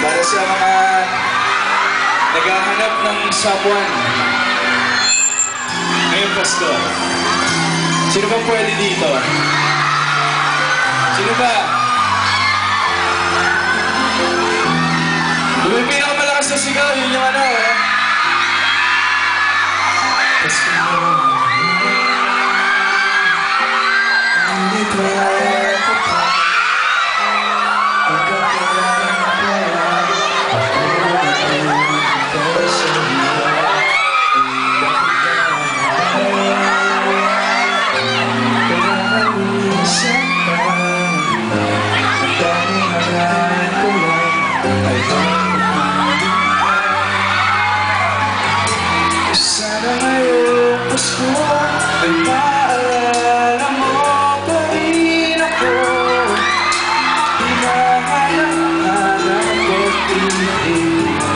Para sa mga naghahanap ng someone ngayong Pasko. Sino bang pwede dito? Sino ba? Kung yung pinakamalakas na sigaw, yun yung ano eh. Pasko na hindi pa ako pa. Sana ngayong Pasko ay maalala mo pa rin ako. Hinahanap-hanap ko pinitin mo.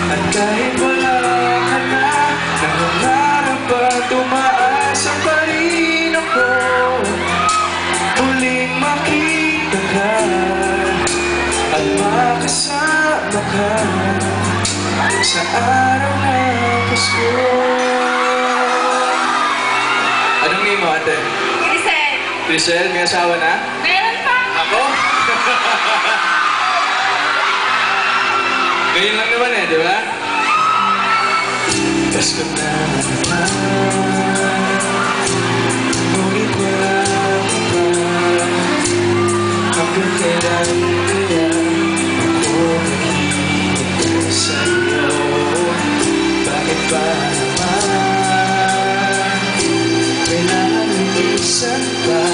At kahit wala ka na, nangangarap at tumaas ang pa rin ako. Muling makita ka at makasama ka sa araw ng Pasko. Anong name mo, ate? Crisel. Crisel, may asawa na? Meron pa. Ako? Ngayon lang naman eh, di ba? Pasko na naman, ngunit wala ka pa. Hanggang kailan kaya ako naghihintay sa'yo? Bakit ba naman kailangan lumisan pa?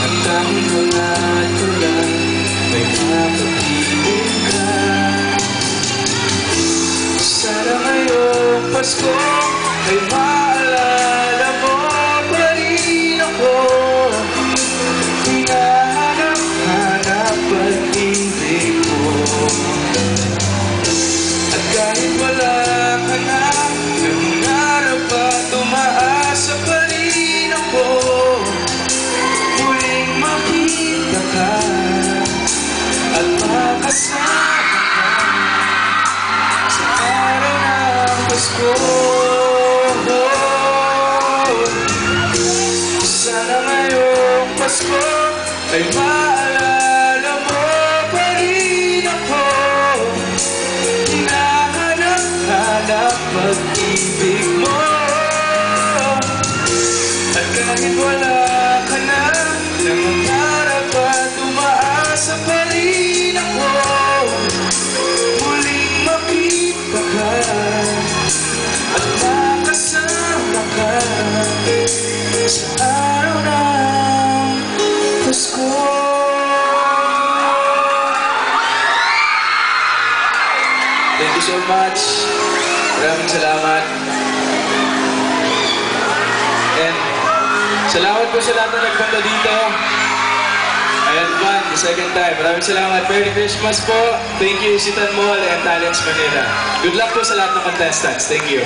Ang tanging hangat ko lang ay mapag-ibig ka. Sana ngayong Pasko ay maalala mo pa rin ako. Hinahanap-hanap pag-ibig mo. At kahit wala ka na, nangarap at tumaas pa rin ako. Muling makita ka at makasama ka sa araw ng Pasko. Sana ngayong Pasko ay maalala mo pa rin ako. Hinahanap-hanap pag-ibig mo. At kahit wala ka na, nangangarap at tumaas pa rin ako. Muling makita ka at makasama ka sa araw ng Pasko. Thank you so much. Maraming salamat. And salamat po sa lahat na nagpunta dito. I had fun the second time. Maraming salamat. Merry Christmas po. Thank you, Isitan Mall and Talents Manila. Good luck po sa lahat ng contestants. Thank you.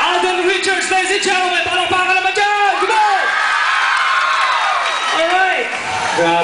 Alden Richards, ladies and gentlemen. Palakpakan naman dyan! Come on! Alright! Grabe.